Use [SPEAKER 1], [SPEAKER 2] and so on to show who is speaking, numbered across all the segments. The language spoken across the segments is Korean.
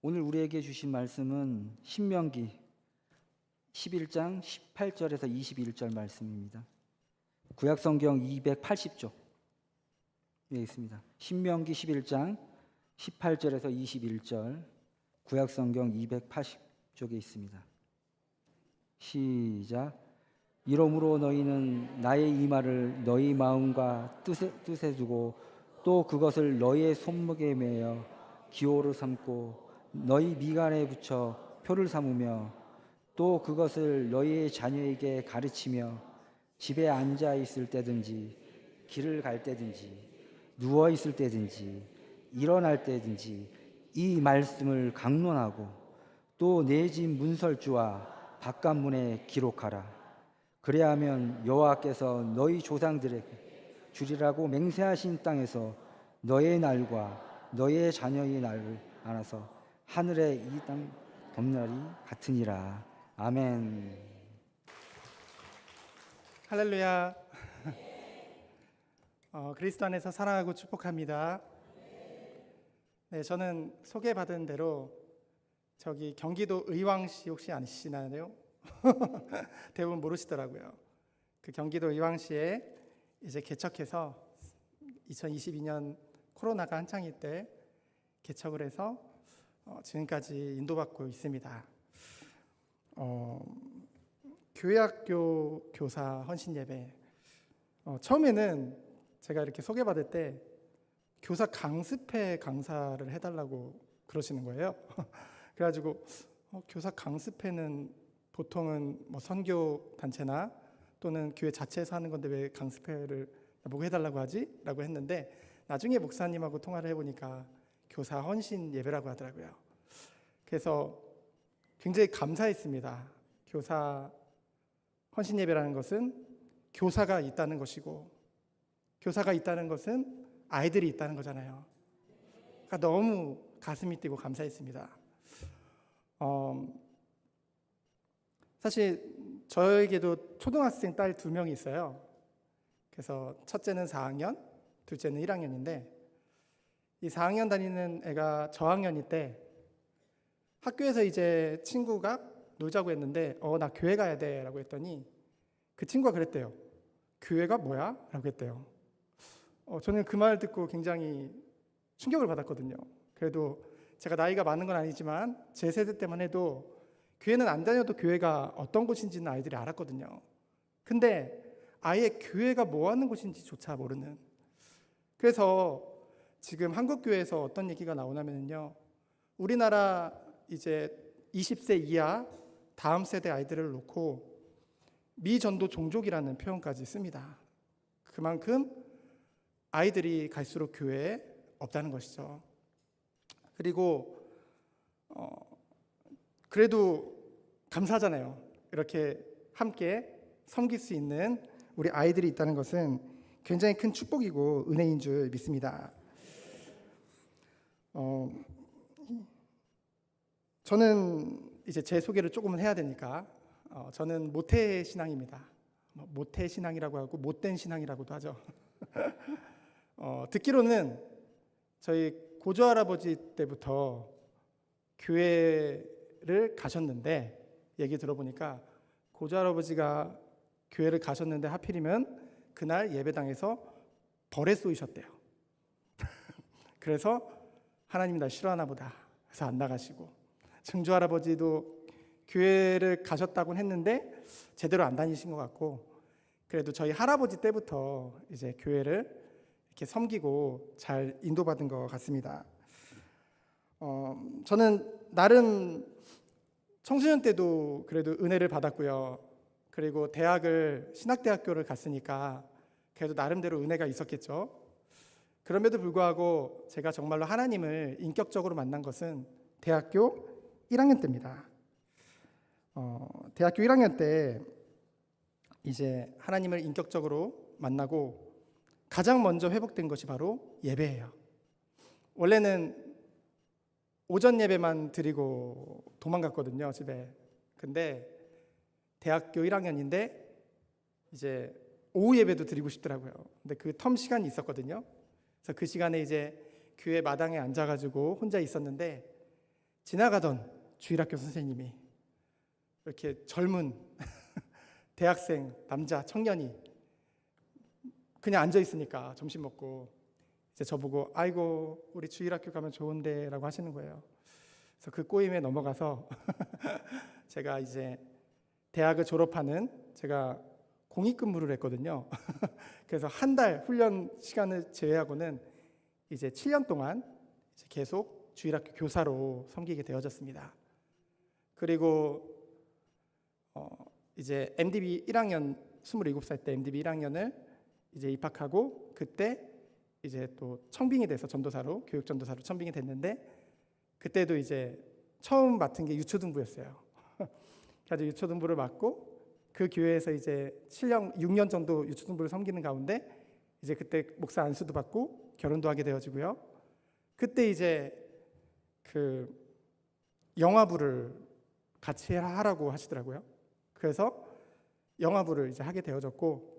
[SPEAKER 1] 오늘 우리에게 주신 말씀은 신명기 11장 18절에서 21절 말씀입니다. 구약성경 280쪽에 있습니다. 신명기 11장 18절에서 21절 구약성경 280쪽에 있습니다. 시작. 이러므로 너희는 나의 이 말을 너희 마음과 뜻에 두고 또 그것을 너희의 손목에 매어 기호로 삼고 너희 미간에 붙여 표를 삼으며 또 그것을 너희의 자녀에게 가르치며 집에 앉아 있을 때든지 길을 갈 때든지 누워 있을 때든지 일어날 때든지 이 말씀을 강론하고 또 내 집 문설주와 바깥문에 기록하라. 그래야하면 여호와께서 너희 조상들에게 주리라고 맹세하신 땅에서 너의 날과 너의 자녀의 날을 알아서 하늘의 이 땅 덮날이 같으니라. 아멘.
[SPEAKER 2] 할렐루야. 그리스도 안에서 사랑하고 축복합니다. 네, 저는 소개받은 대로 저기 경기도 의왕시 혹시 아시나요? 대부분 모르시더라고요. 그 경기도 의왕시에 이제 개척해서 2022년 코로나가 한창일 때 개척을 해서 지금까지 인도받고 있습니다. 교회학교 교사 헌신 예배. 처음에는 제가 이렇게 소개받을 때 교사 강습회 강사를 해달라고 그러시는 거예요. 그래가지고 교사 강습회는 보통은 뭐 선교 단체나 또는 교회 자체에서 하는 건데 왜 강습회를 나보고 해달라고 하지? 라고 했는데 나중에 목사님하고 통화를 해보니까 교사 헌신 예배라고 하더라고요. 그래서 굉장히 감사했습니다. 교사 헌신 예배라는 것은 교사가 있다는 것이고 교사가 있다는 것은 아이들이 있다는 거잖아요. 그러니까 너무 가슴이 뛰고 감사했습니다. 사실 저에게도 초등학생 딸 2명이 있어요. 그래서 첫째는 4학년, 둘째는 1학년인데 이 4학년 다니는 애가 저학년일 때 학교에서 이제 친구가 놀자고 했는데 나 교회 가야 돼 라고 했더니 그 친구가 그랬대요. 교회가 뭐야? 라고 했대요. 저는 그 말 듣고 굉장히 충격을 받았거든요. 그래도 제가 나이가 많은 건 아니지만 제 세대 때만 해도 교회는 안 다녀도 교회가 어떤 곳인지는 아이들이 알았거든요. 근데 아예 교회가 뭐 하는 곳인지조차 모르는. 그래서 지금 한국교회에서 어떤 얘기가 나오냐면요, 우리나라 이제 20세 이하 다음 세대 아이들을 놓고 미전도 종족이라는 표현까지 씁니다. 그만큼 아이들이 갈수록 교회에 없다는 것이죠. 그리고 그래도 감사하잖아요. 이렇게 함께 섬길 수 있는 우리 아이들이 있다는 것은 굉장히 큰 축복이고 은혜인 줄 믿습니다. 저는 이제 제 소개를 조금은 해야 되니까 저는 모태 신앙입니다. 모태 신앙이라고 하고 못된 신앙이라고도 하죠. 듣기로는 저희 고조할아버지 때부터 교회를 가셨는데 얘기 들어보니까 고조할아버지가 교회를 가셨는데 하필이면 그날 예배당에서 벌에 쏘이셨대요. 그래서 하나님 날 싫어하나 보다 해서 안 나가시고, 증조할아버지도 교회를 가셨다고는 했는데 제대로 안 다니신 것 같고, 그래도 저희 할아버지 때부터 이제 교회를 이렇게 섬기고 잘 인도받은 것 같습니다. 저는 나름 청소년 때도 그래도 은혜를 받았고요. 그리고 대학을 신학대학교를 갔으니까 그래도 나름대로 은혜가 있었겠죠. 그럼에도 불구하고 제가 정말로 하나님을 인격적으로 만난 것은 대학교 1학년 때입니다. 대학교 1학년 때 이제 하나님을 인격적으로 만나고 가장 먼저 회복된 것이 바로 예배예요. 원래는 오전 예배만 드리고 도망갔거든요, 집에. 근데 대학교 1학년인데 이제 오후 예배도 드리고 싶더라고요. 근데 그 텀 시간이 있었거든요. 그래서 그 시간에 이제 교회 마당에 앉아가지고 혼자 있었는데 지나가던 주일학교 선생님이 이렇게 젊은 대학생 남자 청년이 그냥 앉아 있으니까 점심 먹고 이제 저보고 아이고 우리 주일학교 가면 좋은데라고 하시는 거예요. 그래서 그 꼬임에 넘어가서 제가 이제 대학을 졸업하는 제가 공익근무를 했거든요. 그래서 한 달 훈련 시간을 제외하고는 이제 7년 동안 이제 계속 주일학교 교사로 섬기게 되어졌습니다. 그리고 이제 MDB 1학년 27살 때 MDB 1학년을 이제 입학하고 그때 이제 또 청빙이 돼서 전도사로 교육 전도사로 청빙이 됐는데 그때도 이제 처음 맡은 게 유초등부였어요. 그래서 유초등부를 맡고 그 교회에서 이제 6년 정도 유초등부를 섬기는 가운데 이제 그때 목사 안수도 받고 결혼도 하게 되어지고요. 그때 이제 그 영화부를 같이 하라고 하시더라고요. 그래서 영화부를 이제 하게 되어졌고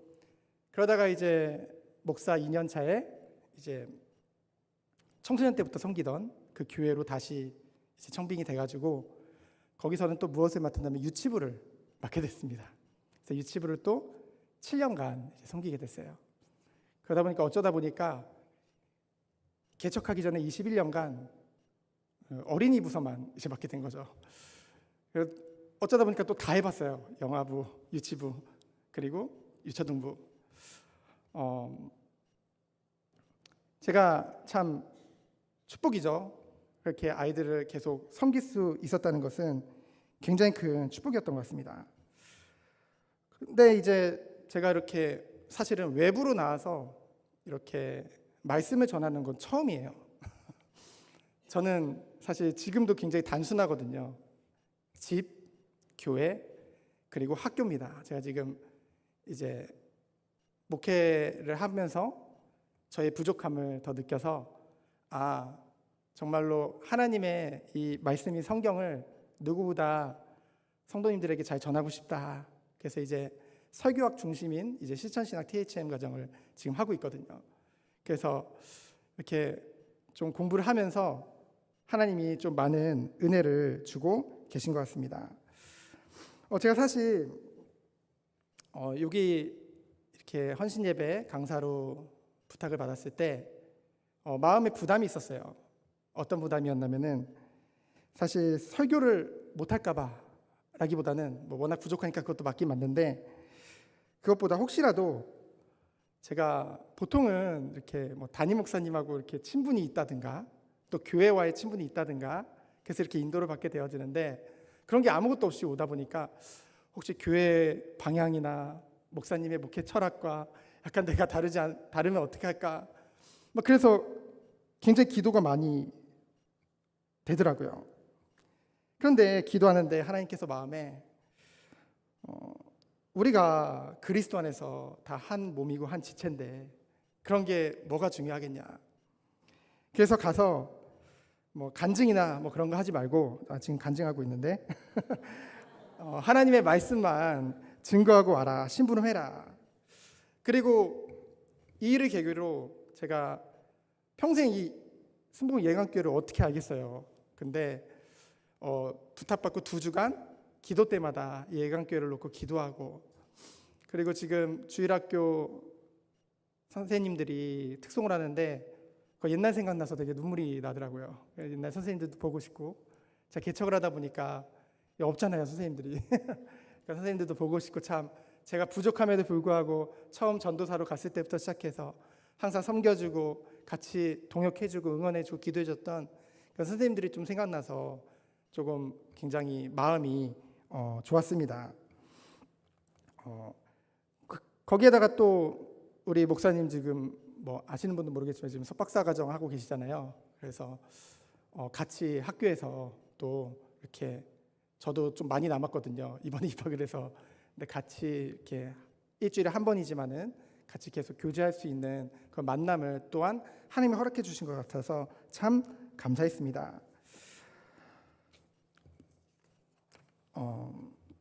[SPEAKER 2] 그러다가 이제 목사 2년 차에 이제 청소년 때부터 섬기던 그 교회로 다시 이제 청빙이 돼가지고 거기서는 또 무엇을 맡았냐면 유치부를 맡게 됐습니다. 그래서 유치부를 또 7년간 이제 섬기게 됐어요. 그러다 보니까 어쩌다 보니까 개척하기 전에 21년간 어린이 부서만 이제 맡게 된 거죠. 어쩌다 보니까 또 다 해봤어요. 영화부, 유치부, 그리고 유초등부. 제가 참 축복이죠. 그렇게 아이들을 계속 섬길 수 있었다는 것은 굉장히 큰 축복이었던 것 같습니다. 근데 이제 제가 이렇게 사실은 외부로 나와서 이렇게 말씀을 전하는 건 처음이에요. 저는 사실 지금도 굉장히 단순하거든요. 집, 교회, 그리고 학교입니다. 제가 지금 이제 목회를 하면서 저의 부족함을 더 느껴서 정말로 하나님의 이 말씀인 성경을 누구보다 성도님들에게 잘 전하고 싶다. 그래서 이제 설교학 중심인 이제 실천신학 THM 과정을 지금 하고 있거든요. 그래서 이렇게 좀 공부를 하면서 하나님이 좀 많은 은혜를 주고 계신 것 같습니다. 제가 사실 여기 이렇게 헌신 예배 강사로 부탁을 받았을 때 마음에 부담이 있었어요. 어떤 부담이었냐면은 사실 설교를 못할까봐 라기보다는 뭐 워낙 부족하니까 그것도 맞긴 맞는데 그것보다 혹시라도 제가 보통은 이렇게 뭐 담임 목사님하고 이렇게 친분이 있다든가 또 교회와의 친분이 있다든가 그래서 이렇게 인도를 받게 되어지는데 그런 게 아무것도 없이 오다 보니까 혹시 교회 방향이나 목사님의 목회 철학과 약간 내가 다르면 어떻게 할까? 그래서 굉장히 기도가 많이 되더라고요. 그런데 기도하는데 하나님께서 마음에 우리가 그리스도 안에서 다 한 몸이고 한 지체인데 그런 게 뭐가 중요하겠냐? 그래서 가서 뭐 간증이나 뭐 그런 거 하지 말고 지금 간증하고 있는데 하나님의 말씀만 증거하고 와라. 심부름해라. 그리고 이 일을 계기로 제가 평생 이 순복음 예강교회를 어떻게 알겠어요. 근데 부탁받고 2주간 기도 때마다 이 예강교회를 놓고 기도하고 그리고 지금 주일학교 선생님들이 특송을 하는데 옛날 생각나서 되게 눈물이 나더라고요. 옛날 선생님들도 보고 싶고 제가 개척을 하다 보니까 없잖아요 선생님들이. 그러니까 선생님들도 보고 싶고 참 제가 부족함에도 불구하고 처음 전도사로 갔을 때부터 시작해서 항상 섬겨주고 같이 동역해주고 응원해주고 기도해줬던 선생님들이 좀 생각나서 조금 굉장히 마음이 좋았습니다. 거기에다가 또 우리 목사님 지금 뭐 아시는 분도 모르겠지만 지금 석박사 과정 하고 계시잖아요. 그래서 같이 학교에서 또 이렇게 저도 좀 많이 남았거든요. 이번에 입학을 해서 근데 같이 이렇게 일주일에 한 번이지만은 같이 계속 교제할 수 있는 그 만남을 또한 하나님이 허락해 주신 것 같아서 참 감사했습니다.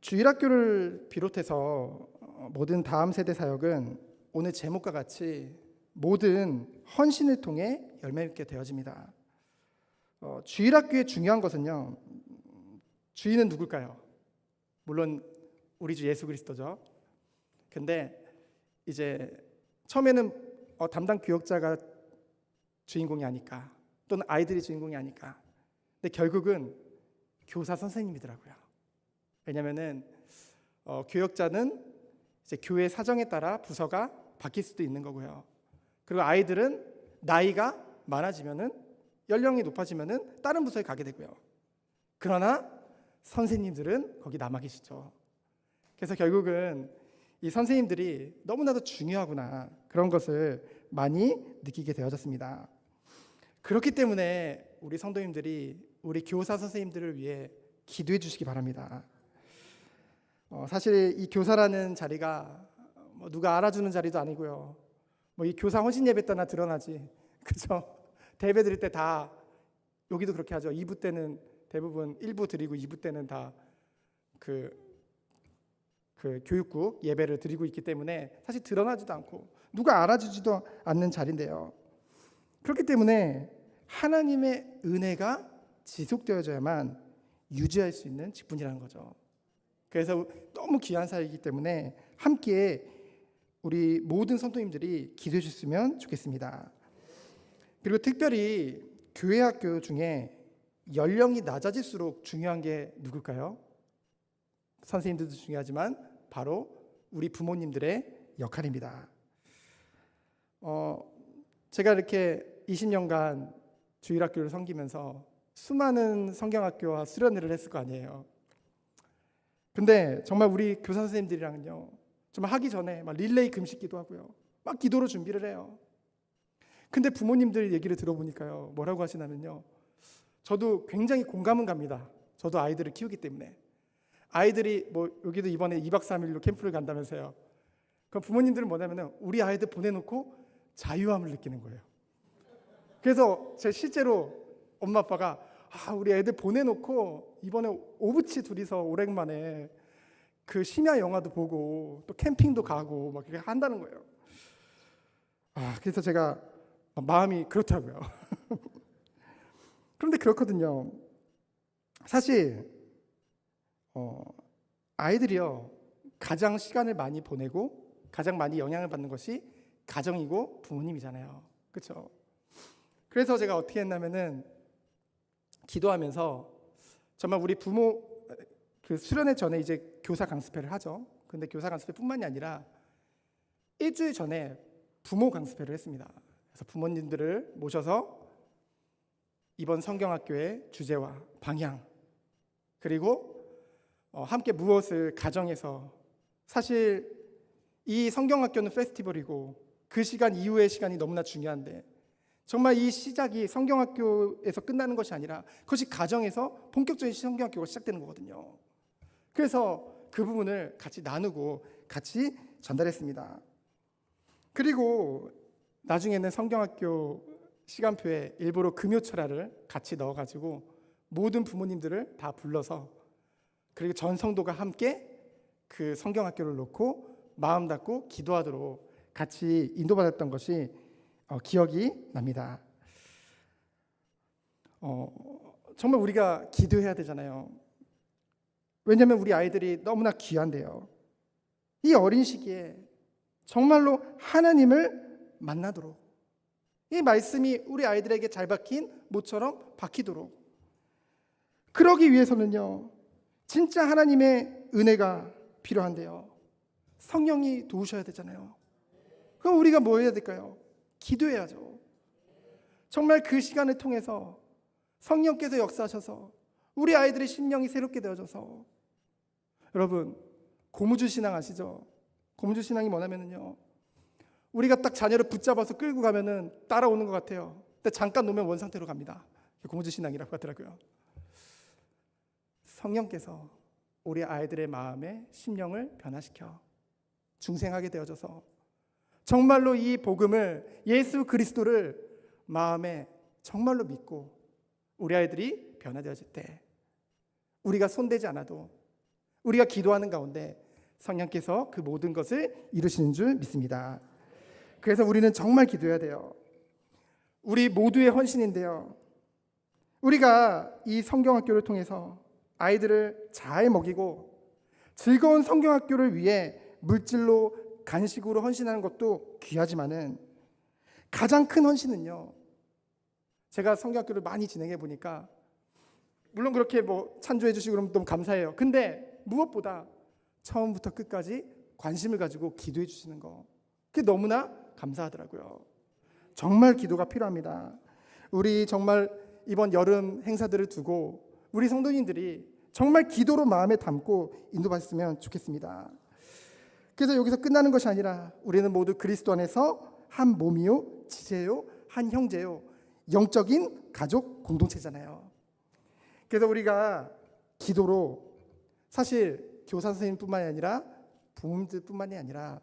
[SPEAKER 2] 주일학교를 비롯해서 모든 다음 세대 사역은 오늘 제목과 같이 모든 헌신을 통해 열매 맺게 되어집니다. 주일학교의 중요한 것은요, 주인은 누굴까요? 물론 우리 주 예수 그리스도죠. 근데 이제 처음에는 담당 교역자가 주인공이 아닐까, 또는 아이들이 주인공이 아닐까. 근데 결국은 교사 선생님이더라고요. 왜냐하면은 교역자는 이제 교회 사정에 따라 부서가 바뀔 수도 있는 거고요. 그리고 아이들은 나이가 많아지면은, 연령이 높아지면은 다른 부서에 가게 되고요. 그러나 선생님들은 거기 남아 계시죠. 그래서 결국은 이 선생님들이 너무나도 중요하구나, 그런 것을 많이 느끼게 되어졌습니다. 그렇기 때문에 우리 성도님들이 우리 교사 선생님들을 위해 기도해 주시기 바랍니다. 사실 이 교사라는 자리가 누가 알아주는 자리도 아니고요. 이 교사 헌신 예배 때나 드러나지, 그렇죠? 대배 드릴 때 다, 여기도 그렇게 하죠. 2부 때는 대부분 1부 드리고 2부 때는 다 그 교육국 예배를 드리고 있기 때문에 사실 드러나지도 않고 누가 알아주지도 않는 자리인데요. 그렇기 때문에 하나님의 은혜가 지속되어져야만 유지할 수 있는 직분이라는 거죠. 그래서 너무 귀한 사역이기 때문에 함께 우리 모든 성도님들이 기도해 주셨으면 좋겠습니다. 그리고 특별히 교회 학교 중에 연령이 낮아질수록 중요한 게 누굴까요? 선생님들도 중요하지만 바로 우리 부모님들의 역할입니다. 제가 이렇게 20년간 주일학교를 섬기면서 수많은 성경학교와 수련회를 했을 거 아니에요. 근데 정말 우리 교사 선생님들이랑은요, 정말 하기 전에 막 릴레이 금식기도 하고요, 막 기도로 준비를 해요. 근데 부모님들 얘기를 들어보니까요, 뭐라고 하시냐면요, 저도 굉장히 공감은 갑니다. 저도 아이들을 키우기 때문에. 아이들이 여기도 이번에 2박 3일로 캠프를 간다면서요. 그럼 부모님들은 뭐냐면은 우리 아이들 보내놓고 자유함을 느끼는 거예요. 그래서 제가 실제로 엄마 아빠가 우리 애들 보내놓고 이번에 오부치 둘이서 오랜만에 그 심야 영화도 보고 또 캠핑도 가고 막 그렇게 한다는 거예요. 그래서 제가 마음이 그렇더라고요. 그런데 그렇거든요. 사실 아이들이요, 가장 시간을 많이 보내고 가장 많이 영향을 받는 것이 가정이고 부모님이잖아요. 그렇죠? 그래서 제가 어떻게 했냐면은 기도하면서 정말 우리 부모 그 수련회 전에 이제 교사 강습회를 하죠. 근데 교사 강습회뿐만이 아니라 일주일 전에 부모 강습회를 했습니다. 그래서 부모님들을 모셔서 이번 성경학교의 주제와 방향, 그리고 함께 무엇을 가정에서, 사실 이 성경학교는 페스티벌이고 그 시간 이후의 시간이 너무나 중요한데, 정말 이 시작이 성경학교에서 끝나는 것이 아니라 그것이 가정에서 본격적인 성경학교가 시작되는 거거든요. 그래서 그 부분을 같이 나누고 같이 전달했습니다. 그리고 나중에는 성경학교 시간표에 일부러 금요철야를 같이 넣어가지고 모든 부모님들을 다 불러서, 그리고 전 성도가 함께 그 성경학교를 놓고 마음 닫고 기도하도록 같이 인도받았던 것이 기억이 납니다. 정말 우리가 기도해야 되잖아요. 왜냐하면 우리 아이들이 너무나 귀한데요. 이 어린 시기에 정말로 하나님을 만나도록, 이 말씀이 우리 아이들에게 잘 박힌 모처럼 박히도록, 그러기 위해서는요, 진짜 하나님의 은혜가 필요한데요, 성령이 도우셔야 되잖아요. 그럼 우리가 뭐 해야 될까요? 기도해야죠. 정말 그 시간을 통해서 성령께서 역사하셔서 우리 아이들의 심령이 새롭게 되어져서, 여러분 고무줄 신앙 아시죠? 고무줄 신앙이 뭐냐면요, 우리가 딱 자녀를 붙잡아서 끌고 가면은 따라오는 것 같아요. 근데 잠깐 놓으면 원상태로 갑니다. 고무줄 신앙이라고 하더라고요. 성령께서 우리 아이들의 마음에 심령을 변화시켜 중생하게 되어져서 정말로 이 복음을, 예수 그리스도를 마음에 정말로 믿고 우리 아이들이 변화되어질 때, 우리가 손대지 않아도 우리가 기도하는 가운데 성령께서 그 모든 것을 이루시는 줄 믿습니다. 그래서 우리는 정말 기도해야 돼요. 우리 모두의 헌신인데요, 우리가 이 성경학교를 통해서 아이들을 잘 먹이고 즐거운 성경학교를 위해 물질로 간식으로 헌신하는 것도 귀하지만은 가장 큰 헌신은요, 제가 성경학교를 많이 진행해 보니까 물론 그렇게 뭐 찬조해 주시고 그러면 너무 감사해요. 근데 무엇보다 처음부터 끝까지 관심을 가지고 기도해 주시는 거, 그게 너무나 감사하더라고요. 정말 기도가 필요합니다. 우리 정말 이번 여름 행사들을 두고 우리 성도님들이 정말 기도로 마음에 담고 인도받았으면 좋겠습니다. 그래서 여기서 끝나는 것이 아니라 우리는 모두 그리스도 안에서 한 몸이요, 지체요, 한 형제요, 영적인 가족 공동체잖아요. 그래서 우리가 기도로 사실 교사 선생님뿐만이 아니라 부모님들뿐만이 아니라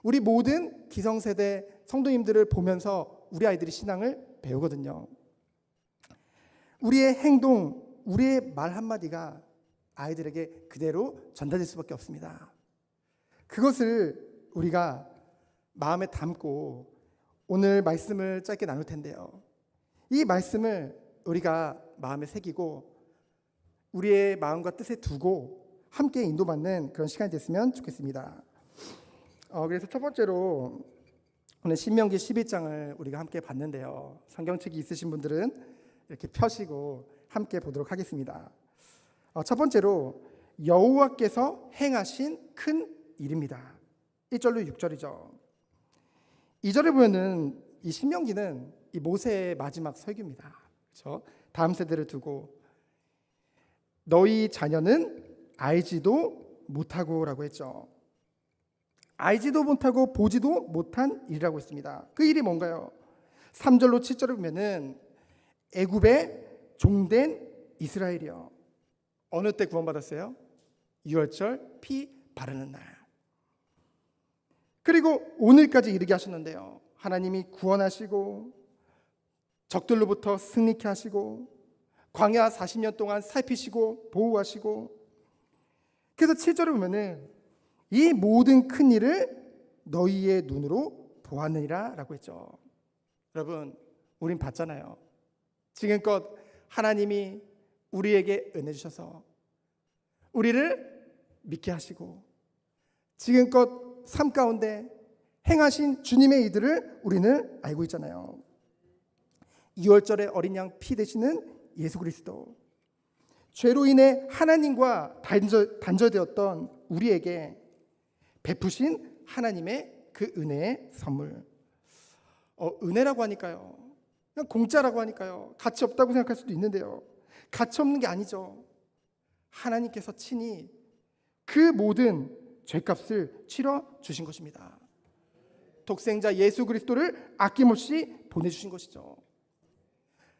[SPEAKER 2] 우리 모든 기성세대 성도님들을 보면서 우리 아이들이 신앙을 배우거든요. 우리의 행동, 우리의 말 한마디가 아이들에게 그대로 전달될 수밖에 없습니다. 그것을 우리가 마음에 담고 오늘 말씀을 짧게 나눌 텐데요, 이 말씀을 우리가 마음에 새기고 우리의 마음과 뜻에 두고 함께 인도받는 그런 시간이 됐으면 좋겠습니다. 그래서 첫 번째로 오늘 신명기 11장을 우리가 함께 봤는데요, 성경책이 있으신 분들은 이렇게 펴시고 함께 보도록 하겠습니다. 첫 번째로 여호와께서 행하신 큰 일입니다. 1절로 6절이죠. 2절에 보면은 이 신명기는 이 모세의 마지막 설교입니다. 그렇죠? 다음 세대를 두고 너희 자녀는 알지도 못하고라고 했죠. 알지도 못하고 보지도 못한 일이라고 했습니다. 그 일이 뭔가요? 3절로 7절을 보면은 애굽의 종된 이스라엘이요, 어느 때 구원받았어요? 유월절 피 바르는 날. 그리고 오늘까지 이르게 하셨는데요, 하나님이 구원하시고 적들로부터 승리케 하시고 광야 40년 동안 살피시고 보호하시고, 그래서 7절을 보면은 이 모든 큰 일을 너희의 눈으로 보았느니라 라고 했죠. 여러분, 우린 봤잖아요. 지금껏 하나님이 우리에게 은혜 주셔서 우리를 믿게 하시고 지금껏 삶 가운데 행하신 주님의 일들을 우리는 알고 있잖아요. 2월절에 어린 양 피 되시는 예수 그리스도, 죄로 인해 하나님과 단절되었던 우리에게 베푸신 하나님의 그 은혜의 선물. 은혜라고 하니까요, 그냥 공짜라고 하니까요, 가치 없다고 생각할 수도 있는데요, 가치 없는 게 아니죠. 하나님께서 친히 그 모든 죄값을 치러 주신 것입니다. 독생자 예수 그리스도를 아낌없이 보내주신 것이죠.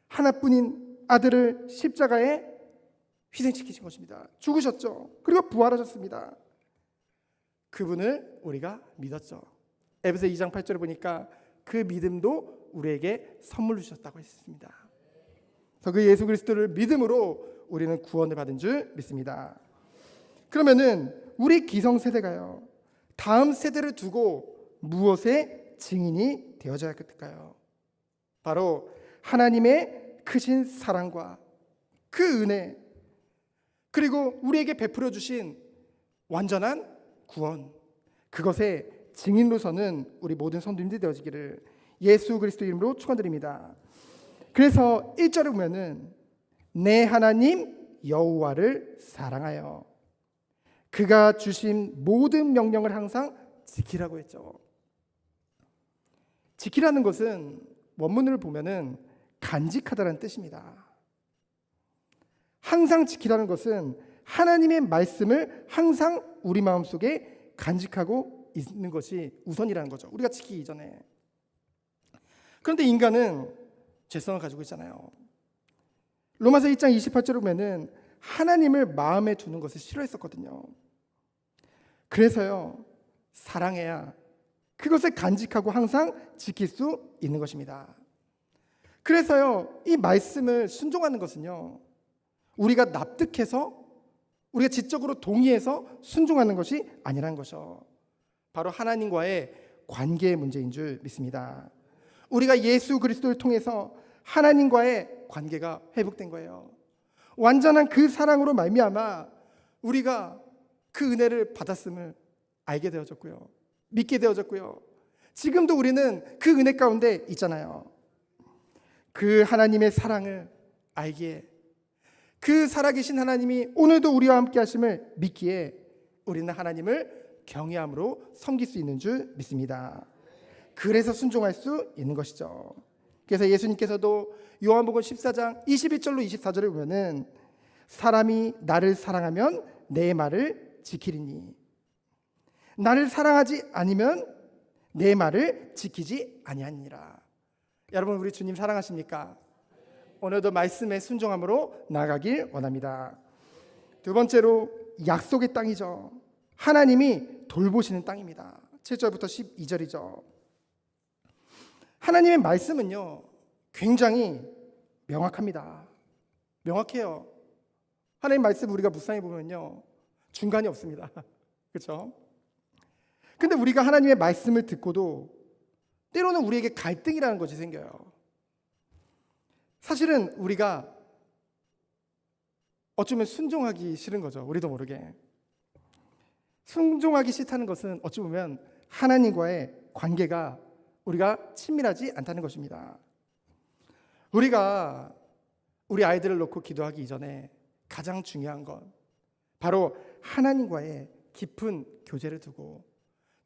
[SPEAKER 2] 하나뿐인 아들을 십자가에 희생시키신 것입니다. 죽으셨죠. 그리고 부활하셨습니다. 그분을 우리가 믿었죠. 에베소 2장 8절에 보니까 그 믿음도 우리에게 선물로 주셨다고 했습니다. 그래서 그 예수 그리스도를 믿음으로 우리는 구원을 받은 줄 믿습니다. 그러면은 우리 기성세대가요, 다음 세대를 두고 무엇의 증인이 되어져야 할까요? 바로 하나님의 크신 사랑과 그 은혜, 그리고 우리에게 베풀어 주신 완전한 구원, 그것의 증인로서는 우리 모든 성도님들이 되어지기를 예수 그리스도 이름으로 축원드립니다. 그래서 1절에 보면은 내 하나님 여호와를 사랑하여 그가 주신 모든 명령을 항상 지키라고 했죠. 지키라는 것은 원문을 보면은 간직하다라는 뜻입니다. 항상 지키라는 것은 하나님의 말씀을 항상 우리 마음속에 간직하고 있는 것이 우선이라는 거죠. 우리가 지키기 이전에. 그런데 인간은 죄성을 가지고 있잖아요. 로마서 1장 28절을 보면은 하나님을 마음에 두는 것을 싫어했었거든요. 그래서요, 사랑해야 그것을 간직하고 항상 지킬 수 있는 것입니다. 그래서요, 이 말씀을 순종하는 것은요, 우리가 납득해서 우리가 지적으로 동의해서 순종하는 것이 아니라는 것이죠. 바로 하나님과의 관계의 문제인 줄 믿습니다. 우리가 예수 그리스도를 통해서 하나님과의 관계가 회복된 거예요. 완전한 그 사랑으로 말미암아 우리가 그 은혜를 받았음을 알게 되어졌고요. 믿게 되어졌고요. 지금도 우리는 그 은혜 가운데 있잖아요. 그 하나님의 사랑을 알기에, 그 살아계신 하나님이 오늘도 우리와 함께 하심을 믿기에 우리는 하나님을 경외함으로 섬길 수 있는 줄 믿습니다. 그래서 순종할 수 있는 것이죠. 그래서 예수님께서도 요한복음 14장 21절로 24절을 보면은 사람이 나를 사랑하면 내 말을 지키리니 나를 사랑하지 않으면 내 말을 지키지 아니하니라. 여러분, 우리 주님 사랑하십니까? 오늘도 말씀에 순종함으로 나아가길 원합니다. 두 번째로 약속의 땅이죠. 하나님이 돌보시는 땅입니다. 7절부터 12절이죠. 하나님의 말씀은요 굉장히 명확합니다. 명확해요. 하나님 말씀 우리가 묵상해 보면요 중간이 없습니다. 그렇죠? 근데 우리가 하나님의 말씀을 듣고도 때로는 우리에게 갈등이라는 것이 생겨요. 사실은 우리가 어쩌면 순종하기 싫은 거죠. 우리도 모르게. 순종하기 싫다는 것은 어찌 보면 하나님과의 관계가 우리가 친밀하지 않다는 것입니다. 우리가 우리 아이들을 놓고 기도하기 이전에 가장 중요한 건 바로 하나님과의 깊은 교제를 두고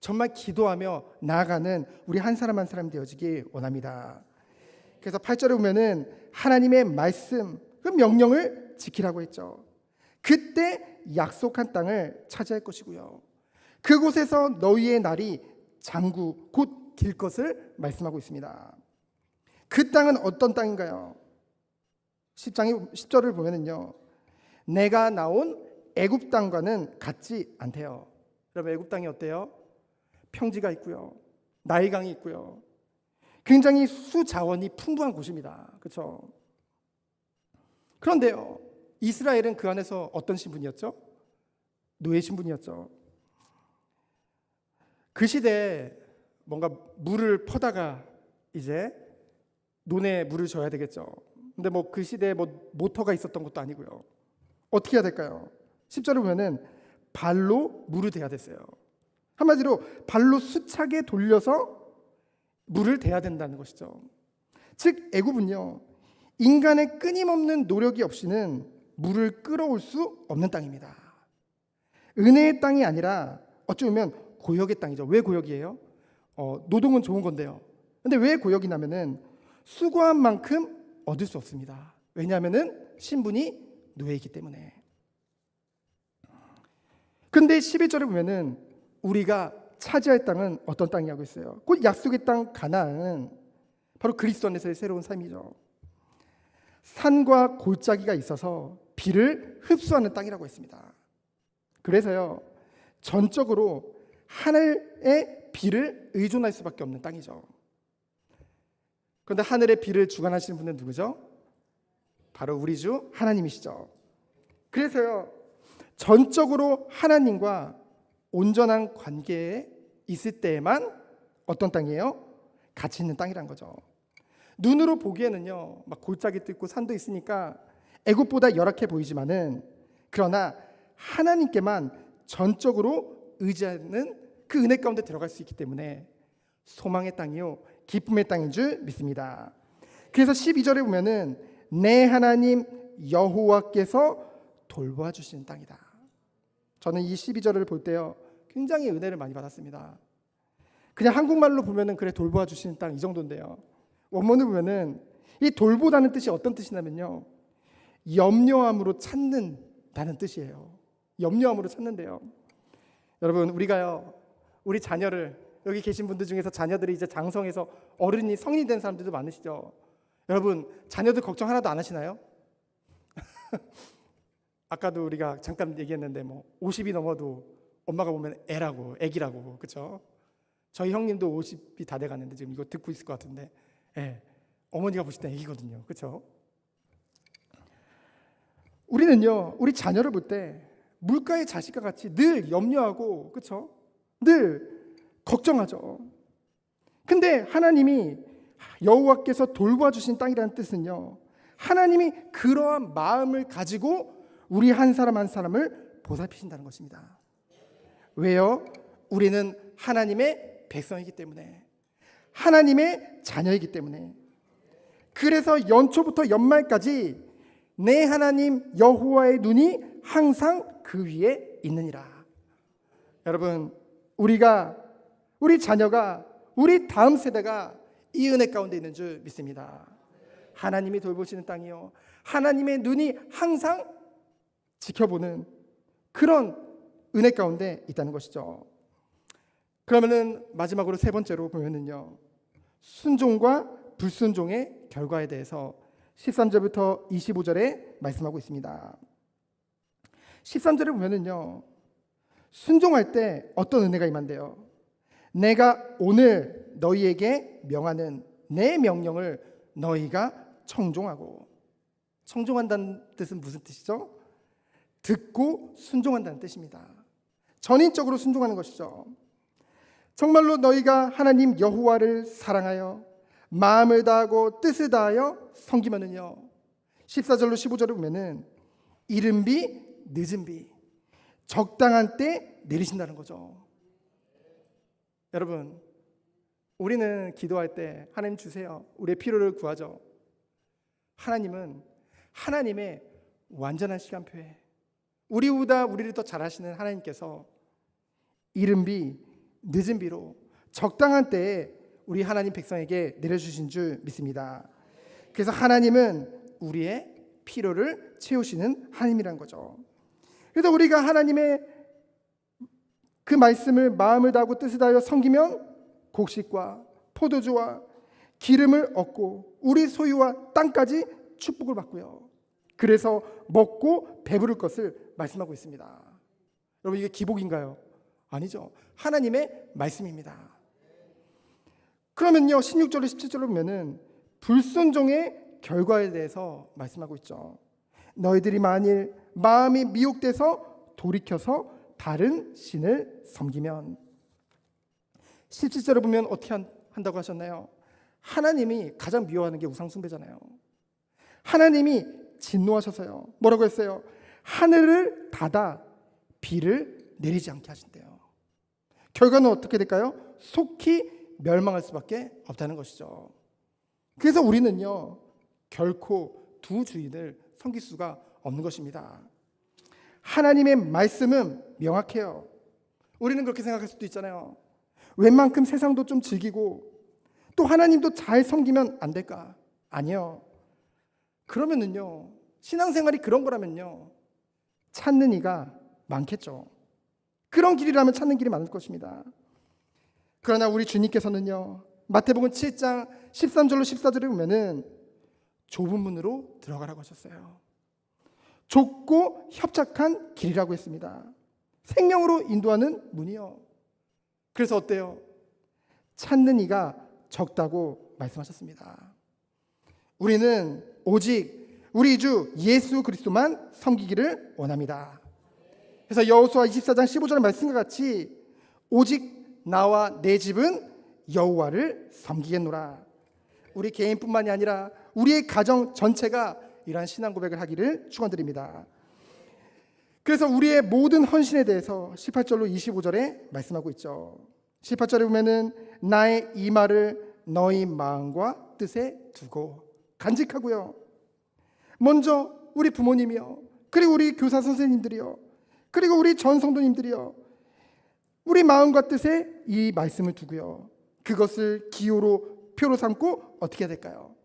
[SPEAKER 2] 정말 기도하며 나아가는 우리 한 사람 한 사람 되어지기 원합니다. 그래서 8절에 보면은 하나님의 말씀, 그 명령을 지키라고 했죠. 그때 약속한 땅을 차지할 것이고요. 그곳에서 너희의 날이 장구 곧 길 것을 말씀하고 있습니다. 그 땅은 어떤 땅인가요? 10절을 보면은요. 내가 나온 애굽 땅과는 같지 않대요. 여러분, 애굽 땅이 어때요? 평지가 있고요. 나일강이 있고요. 굉장히 수자원이 풍부한 곳입니다. 그렇죠? 그런데요. 이스라엘은 그 안에서 어떤 신분이었죠? 노예 신분이었죠. 그 시대에 뭔가 물을 퍼다가 이제 논에 물을 줘야 되겠죠. 근데 뭐 그 시대에 뭐 모터가 있었던 것도 아니고요. 어떻게 해야 될까요? 10절을 보면은 발로 물을 대야 됐어요. 한마디로 발로 수차게 돌려서 물을 대야 된다는 것이죠. 즉 애굽은요 인간의 끊임없는 노력이 없이는 물을 끌어올 수 없는 땅입니다. 은혜의 땅이 아니라 어찌 보면 고역의 땅이죠. 왜 고역이에요? 노동은 좋은 건데요. 근데 왜 고역이냐면은 수고한 만큼 얻을 수 없습니다. 왜냐하면은 신분이 노예이기 때문에. 근데 11절에 보면은 우리가 차지할 땅은 어떤 땅이라고 했어요? 곧 약속의 땅 가나안은 바로 그리스도 안에서의 새로운 삶이죠. 산과 골짜기가 있어서 비를 흡수하는 땅이라고 했습니다. 그래서요 전적으로 하늘의 비를 의존할 수밖에 없는 땅이죠. 그런데 하늘의 비를 주관하시는 분은 누구죠? 바로 우리 주 하나님이시죠. 그래서요 전적으로 하나님과 온전한 관계에 있을 때에만 어떤 땅이에요? 가치 있는 땅이란 거죠. 눈으로 보기에는요 막 골짜기도 있고 산도 있으니까 애굽보다 열악해 보이지만은 그러나 하나님께만 전적으로 의지하는 그 은혜 가운데 들어갈 수 있기 때문에 소망의 땅이요 기쁨의 땅인 줄 믿습니다. 그래서 12절에 보면은 내 하나님 여호와께서 돌보아 주시는 땅이다. 저는 이 12절을 볼 때요 굉장히 은혜를 많이 받았습니다. 그냥 한국말로 보면은 그래 돌보아 주시는 땅 이 정도인데요. 원문을 보면은 이 돌보다는 뜻이 어떤 뜻이냐면요 염려함으로 찾는다는 뜻이에요. 염려함으로 찾는데요. 여러분 우리가요 우리 자녀를 여기 계신 분들 중에서 자녀들이 이제 장성해서 어른이 성인이 된 사람들도 많으시죠. 여러분 자녀들 걱정 하나도 안 하시나요? 아까도 우리가 잠깐 얘기했는데 뭐 50이 넘어도 엄마가 보면 애라고 애기라고 그렇죠? 저희 형님도 50이 다 돼가는데 지금 이거 듣고 있을 것 같은데 어머니가 보실 때 애기거든요. 그렇죠? 우리는요 우리 자녀를 볼 때 물가의 자식과 같이 늘 염려하고 그렇죠? 늘 걱정하죠. 근데 하나님이 여호와께서 돌보아 주신 땅이라는 뜻은요 하나님이 그러한 마음을 가지고 우리 한 사람 한 사람을 보살피신다는 것입니다. 왜요? 우리는 하나님의 백성이기 때문에, 하나님의 자녀이기 때문에. 그래서 연초부터 연말까지 내 하나님 여호와의 눈이 항상 그 위에 있느니라. 여러분, 우리 자녀가, 우리 다음 세대가 이 은혜 가운데 있는 줄 믿습니다. 하나님이 돌보시는 땅이요, 하나님의 눈이 항상 지켜보는 그런 은혜 가운데 있다는 것이죠. 그러면은 마지막으로 세 번째로 보면은요, 순종과 불순종의 결과에 대해서 13절부터 25절에 말씀하고 있습니다. 13절에 보면은요, 순종할 때 어떤 은혜가 임한대요. 내가 오늘 너희에게 명하는 내 명령을 너희가 청종하고. 청종한다는 뜻은 무슨 뜻이죠? 듣고 순종한다는 뜻입니다. 전인적으로 순종하는 것이죠. 정말로 너희가 하나님 여호와를 사랑하여 마음을 다하고 뜻을 다하여 섬기면은요, 14절로 15절을 보면은 이른 비 늦은 비 적당한 때 내리신다는 거죠. 여러분, 우리는 기도할 때 하나님 주세요, 우리의 필요를 구하죠. 하나님은 하나님의 완전한 시간표에 우리보다 우리를 더 잘하시는 하나님께서 이른 비 늦은 비로 적당한 때에 우리 하나님 백성에게 내려주신 줄 믿습니다. 그래서 하나님은 우리의 필요를 채우시는 하나님이란 거죠. 그래서 우리가 하나님의 그 말씀을 마음을 다하고 뜻을 다하여 섬기면 곡식과 포도주와 기름을 얻고 우리 소유와 땅까지 축복을 받고요, 그래서 먹고 배부를 것을 말씀하고 있습니다. 여러분, 이게 기복인가요? 아니죠. 하나님의 말씀입니다. 그러면요, 16절로 17절로 보면은 불순종의 결과에 대해서 말씀하고 있죠. 너희들이 만일 마음이 미혹돼서 돌이켜서 다른 신을 섬기면. 17절을 보면 어떻게 한다고 하셨나요? 하나님이 가장 미워하는 게 우상숭배잖아요. 하나님이 진노하셔서요, 뭐라고 했어요? 하늘을 닫아 비를 내리지 않게 하신대요. 결과는 어떻게 될까요? 속히 멸망할 수밖에 없다는 것이죠. 그래서 우리는요, 결코 두 주인을 섬길 수가 없는 것입니다. 하나님의 말씀은 명확해요. 우리는 그렇게 생각할 수도 있잖아요. 웬만큼 세상도 좀 즐기고 또 하나님도 잘 섬기면 안 될까? 아니요. 그러면은요, 신앙생활이 그런 거라면요, 찾는 이가 많겠죠. 그런 길이라면 찾는 길이 많을 것입니다. 그러나 우리 주님께서는요, 마태복음 7장 13절로 14절에 보면은 좁은 문으로 들어가라고 하셨어요. 좁고 협착한 길이라고 했습니다. 생명으로 인도하는 문이요. 그래서 어때요? 찾는 이가 적다고 말씀하셨습니다. 우리는 오직 우리 주 예수 그리스도만 섬기기를 원합니다. 그래서 여호수아 24장 15절 말씀과 같이 오직 나와 내 집은 여호와를 섬기겠노라. 우리 개인뿐만이 아니라 우리의 가정 전체가 이러한 신앙 고백을 하기를 축원드립니다. 그래서 우리의 모든 헌신에 대해서 18절로 25절에 말씀하고 있죠. 18절에 보면은 나의 이 말을 너희 마음과 뜻에 두고 간직하고요. 먼저 우리 부모님이요, 그리고 우리 교사 선생님들이요, 그리고 우리 전 성도님들이요, 우리 마음과 뜻에 이 말씀을 두고요, 그것을 기호로 표로 삼고 어떻게 해야 될까요?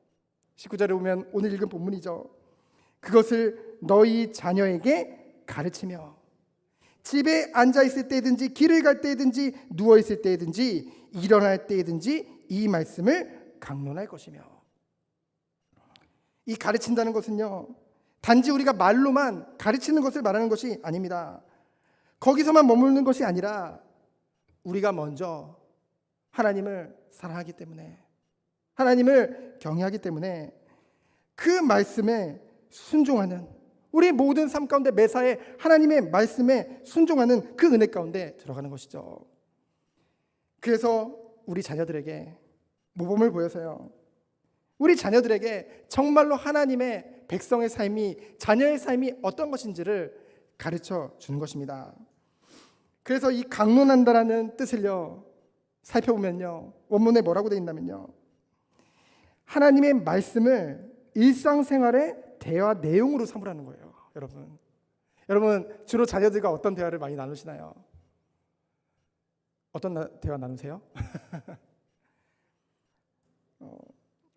[SPEAKER 2] 19절에 보면 오늘 읽은 본문이죠. 그것을 너희 자녀에게 가르치며 집에 앉아있을 때든지 길을 갈 때든지 누워있을 때든지 일어날 때든지 이 말씀을 강론할 것이며. 이 가르친다는 것은요, 단지 우리가 말로만 가르치는 것을 말하는 것이 아닙니다. 거기서만 머무르는 것이 아니라 우리가 먼저 하나님을 사랑하기 때문에, 하나님을 경외하기 때문에 그 말씀에 순종하는, 우리 모든 삶 가운데 매사에 하나님의 말씀에 순종하는 그 은혜 가운데 들어가는 것이죠. 그래서 우리 자녀들에게 모범을 보여서요, 우리 자녀들에게 정말로 하나님의 백성의 삶이, 자녀의 삶이 어떤 것인지를 가르쳐 주는 것입니다. 그래서 이 강론한다라는 뜻을요, 살펴보면요, 원문에 뭐라고 되어 있냐면요, 하나님의 말씀을 일상생활의 대화 내용으로 삼으라는 거예요. 여러분 주로 자녀들과 어떤 대화를 많이 나누시나요? 어떤 대화 나누세요?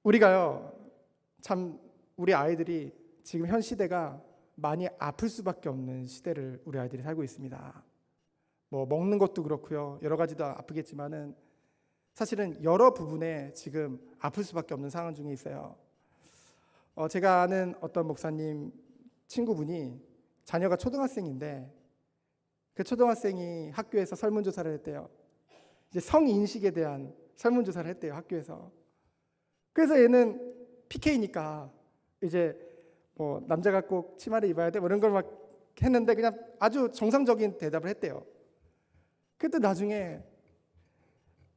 [SPEAKER 2] 우리가요, 참 우리 아이들이 지금 현 시대가 많이 아플 수밖에 없는 시대를 우리 아이들이 살고 있습니다. 뭐 먹는 것도 그렇고요, 여러 가지도 아프겠지만은 사실은 여러 부분에 지금 아플 수밖에 없는 상황 중에 있어요. 제가 아는 어떤 목사님 친구분이 자녀가 초등학생인데, 그 초등학생이 학교에서 설문조사를 했대요. 이제 성인식에 대한 설문조사를 했대요, 학교에서. 그래서 얘는 PK니까 이제 뭐 남자가 꼭 치마를 입어야 돼, 뭐 이런 걸 막 했는데 그냥 아주 정상적인 대답을 했대요. 그때 나중에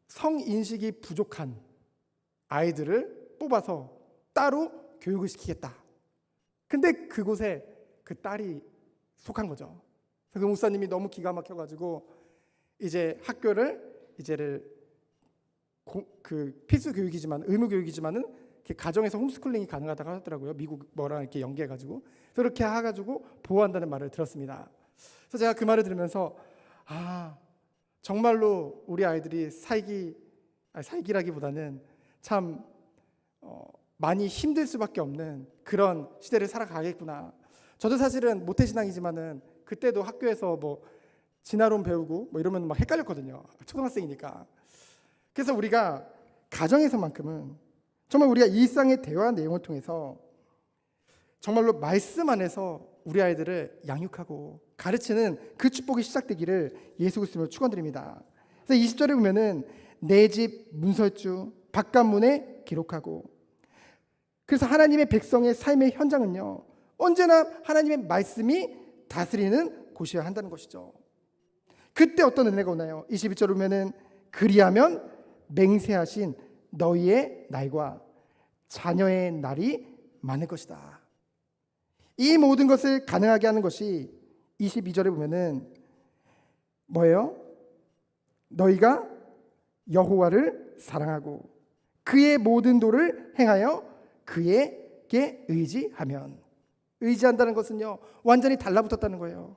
[SPEAKER 2] 성인식이 부족한 아이들을 뽑아서 따로 교육을 시키겠다. 근데 그곳에 그 딸이 속한 거죠. 그 목사님이 너무 기가 막혀가지고 이제 학교를 그 필수 교육이지만, 의무 교육이지만은 가정에서 홈스쿨링이 가능하다고 하더라고요. 미국 뭐랑 이렇게 연계해가지고 그렇게 해가지고 보호한다는 말을 들었습니다. 그래서 제가 그 말을 들으면서 정말로 우리 아이들이 살기라기보다는 참 많이 힘들 수밖에 없는 그런 시대를 살아가겠구나. 저도 사실은 모태신앙이지만은 그때도 학교에서 뭐 진화론 배우고 뭐 이러면 막 헷갈렸거든요. 초등학생이니까. 그래서 우리가 가정에서만큼은 정말 우리가 일상의 대화 내용을 통해서 정말로 말씀 안에서 우리 아이들을 양육하고 가르치는 그 축복이 시작되기를 예수 그리스도로 축원드립니다. 그래서 20절에 보면은 내 집 문설주 바깥문에 기록하고, 그래서 하나님의 백성의 삶의 현장은요, 언제나 하나님의 말씀이 다스리는 곳이어야 한다는 것이죠. 그때 어떤 은혜가 오나요? 21절 보면은 그리하면 맹세하신 너희의 날과 자녀의 날이 많을 것이다. 이 모든 것을 가능하게 하는 것이 22절에 보면은 뭐예요? 너희가 여호와를 사랑하고 그의 모든 도를 행하여 그에게 의지하면. 의지한다는 것은요, 완전히 달라붙었다는 거예요.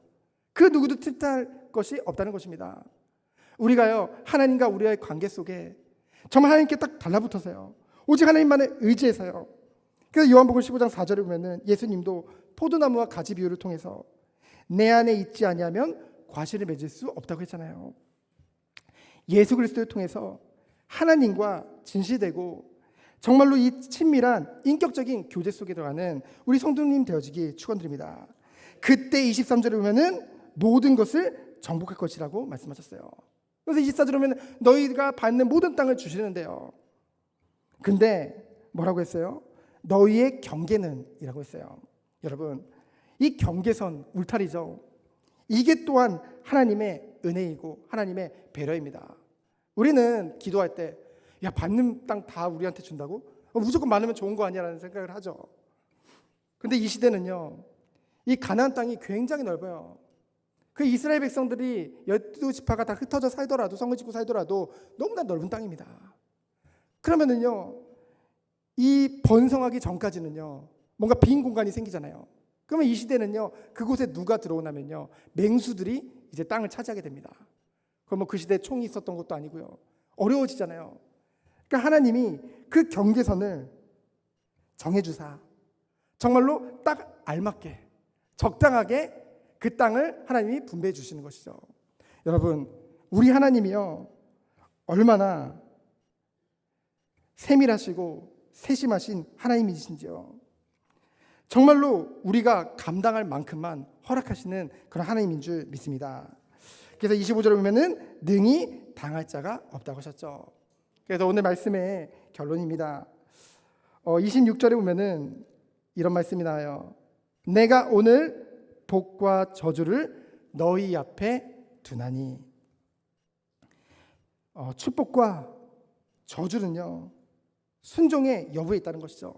[SPEAKER 2] 그 누구도 틈탈 것이 없다는 것입니다. 우리가요, 하나님과 우리의 관계 속에 정말 하나님께 딱 달라붙어서요, 오직 하나님만을 의지해서요. 그래서 요한복음 15장 4절에 보면은 예수님도 포도나무와 가지 비유를 통해서 내 안에 있지 아니하면 과실을 맺을 수 없다고 했잖아요. 예수 그리스도를 통해서 하나님과 진실되고 정말로 이 친밀한 인격적인 교제 속에 들어가는 우리 성도님 되어지기 축원드립니다. 그때 23절에 보면은 모든 것을 정복할 것이라고 말씀하셨어요. 그래서 24절에 보면 너희가 받는 모든 땅을 주시는데요, 근데 뭐라고 했어요? 너희의 경계는 이라고 했어요. 여러분, 이 경계선, 울타리죠. 이게 또한 하나님의 은혜이고 하나님의 배려입니다. 우리는 기도할 때 받는 땅 다 우리한테 준다고? 무조건 많으면 좋은 거 아니야라는 생각을 하죠. 근데 이 시대는요, 이 가나안 땅이 굉장히 넓어요. 그 이스라엘 백성들이 12지파가 다 흩어져 살더라도, 성을 짓고 살더라도 너무나 넓은 땅입니다. 그러면은요, 이 번성하기 전까지는요, 뭔가 빈 공간이 생기잖아요. 그러면 이 시대는요, 그곳에 누가 들어오냐면요, 맹수들이 이제 땅을 차지하게 됩니다. 그럼 뭐 그 시대에 총이 있었던 것도 아니고요, 어려워지잖아요. 그러니까 하나님이 그 경계선을 정해주사 정말로 딱 알맞게 적당하게 그 땅을 하나님이 분배해 주시는 것이죠. 여러분, 우리 하나님이요, 얼마나 세밀하시고 세심하신 하나님이신지요. 정말로 우리가 감당할 만큼만 허락하시는 그런 하나님인 줄 믿습니다. 그래서 25절에 보면은 능히 당할 자가 없다고 하셨죠. 그래서 오늘 말씀의 결론입니다. 26절에 보면은 이런 말씀이 나와요. 내가 오늘 복과 저주를 너희 앞에 두나니. 축복과 저주는요, 순종의 여부에 있다는 것이죠.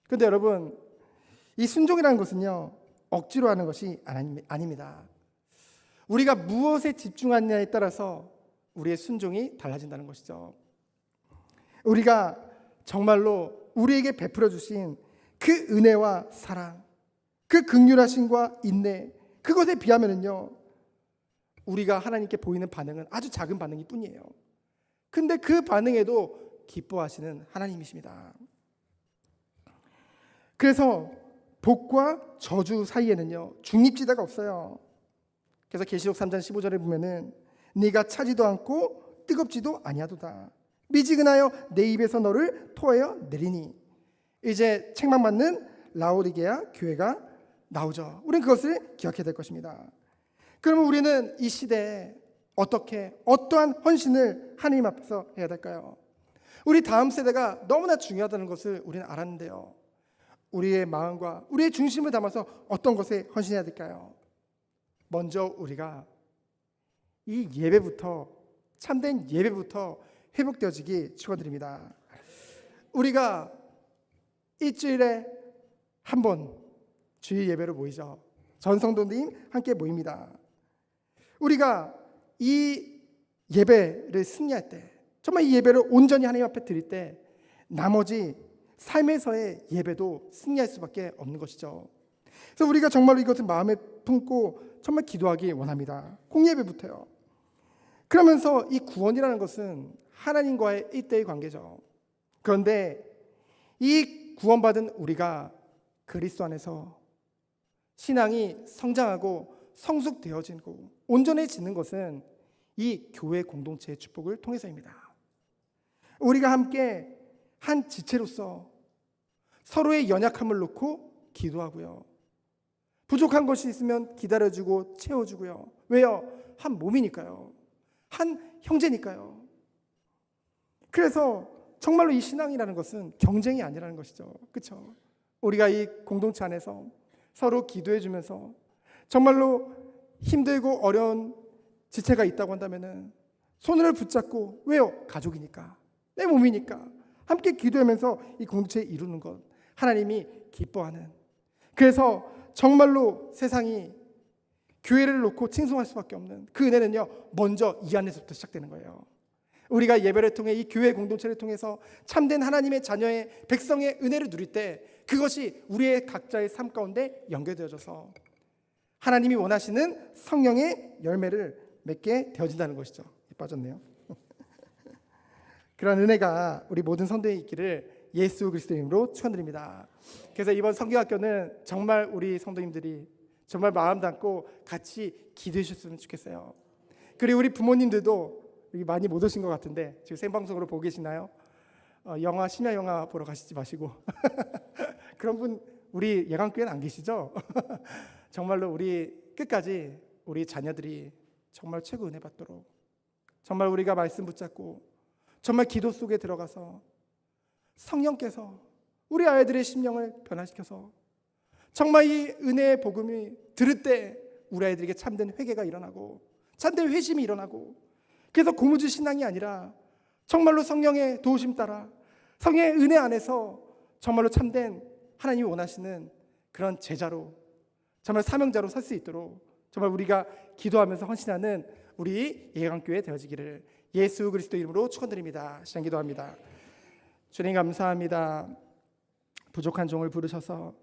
[SPEAKER 2] 그런데 여러분, 이 순종이라는 것은요, 억지로 하는 것이 아닙니다. 우리가 무엇에 집중하느냐에 따라서 우리의 순종이 달라진다는 것이죠. 우리가 정말로 우리에게 베풀어 주신 그 은혜와 사랑, 그 긍휼하심과 인내, 그것에 비하면은요, 우리가 하나님께 보이는 반응은 아주 작은 반응일 뿐이에요. 근데 그 반응에도 기뻐하시는 하나님이십니다. 그래서 복과 저주 사이에는요, 중립지대가 없어요. 그래서 계시록 3장 15절에 보면은 네가 차지도 않고 뜨겁지도 아니하도다. 미지근하여 내 입에서 너를 토하여 내리니. 이제 책망받는 라오디게아 교회가 나오죠. 우리는 그것을 기억해야 될 것입니다. 그러면 우리는 이 시대에 어떠한 헌신을 하나님 앞에서 해야 될까요? 우리 다음 세대가 너무나 중요하다는 것을 우리는 알았는데요, 우리의 마음과 우리의 중심을 담아서 어떤 것에 헌신해야 될까요? 먼저 우리가 이 예배부터, 참된 예배부터 회복되어지기 축원드립니다. 우리가 일주일에 한 번 주일 예배로 모이죠. 전 성도님 함께 모입니다. 우리가 이 예배를 승리할 때, 정말 이 예배를 온전히 하나님 앞에 드릴 때, 나머지 삶에서의 예배도 승리할 수밖에 없는 것이죠. 그래서 우리가 정말로 이것을 마음에 품고 정말 기도하기 원합니다. 공예배부터요. 그러면서 이 구원이라는 것은 하나님과의 1대1 관계죠. 그런데 이 구원받은 우리가 그리스도 안에서 신앙이 성장하고 성숙되어지고 온전해지는 것은 이 교회 공동체의 축복을 통해서입니다. 우리가 함께 한 지체로서 서로의 연약함을 놓고 기도하고요, 부족한 것이 있으면 기다려주고 채워주고요. 왜요? 한 몸이니까요, 한 형제니까요. 그래서 정말로 이 신앙이라는 것은 경쟁이 아니라는 것이죠. 그렇죠? 우리가 이 공동체 안에서 서로 기도해 주면서 정말로 힘들고 어려운 지체가 있다고 한다면은 손을 붙잡고, 왜요? 가족이니까, 내 몸이니까 함께 기도하면서 이 공동체를 이루는 것, 하나님이 기뻐하는, 그래서 정말로 세상이 교회를 놓고 칭송할 수밖에 없는 그 은혜는요, 먼저 이 안에서부터 시작되는 거예요. 우리가 예배를 통해 이 교회 공동체를 통해서 참된 하나님의 자녀의 백성의 은혜를 누릴 때, 그것이 우리의 각자의 삶 가운데 연결되어져서 하나님이 원하시는 성령의 열매를 맺게 되어진다는 것이죠. 빠졌네요. 그런 은혜가 우리 모든 성도에 있기를 예수 그리스도의 이름으로 축원드립니다. 그래서 이번 성경학교는 정말 우리 성도님들이 정말 마음 담고 같이 기도해 주셨으면 좋겠어요. 그리고 우리 부모님들도 여기 많이 못 오신 것 같은데 지금 생방송으로 보고 계시나요? 영화, 심야 영화 보러 가시지 마시고 그런 분 우리 예강교회는 안 계시죠? 정말로 우리 끝까지 우리 자녀들이 정말 최고 은혜 받도록, 정말 우리가 말씀 붙잡고 정말 기도 속에 들어가서 성령께서 우리 아이들의 심령을 변화시켜서 정말 이 은혜의 복음이 들을 때 우리 아이들에게 참된 회개가 일어나고 참된 회심이 일어나고, 그래서 고무줄 신앙이 아니라 정말로 성령의 도우심 따라 성령의 은혜 안에서 정말로 참된 하나님이 원하시는 그런 제자로, 정말 사명자로 설 수 있도록 정말 우리가 기도하면서 헌신하는 우리 예강교회 되어지기를 예수 그리스도 이름으로 축원드립니다. 시간 기도합니다. 주님 감사합니다. 부족한 종을 부르셔서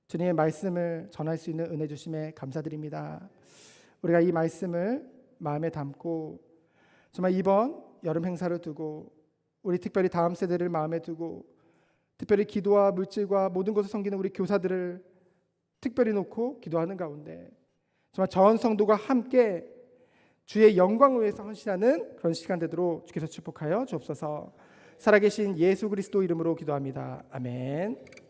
[SPEAKER 2] 주님의 말씀을 전할 수 있는 은혜 주심에 감사드립니다. 우리가 이 말씀을 마음에 담고 정말 이번 여름 행사를 두고 우리 특별히 다음 세대를 마음에 두고 특별히 기도와 물질과 모든 것을 섬기는 우리 교사들을 특별히 놓고 기도하는 가운데 정말 전 성도가 함께 주의 영광을 위해서 헌신하는 그런 시간 되도록 주께서 축복하여 주옵소서. 살아계신 예수 그리스도 이름으로 기도합니다. 아멘.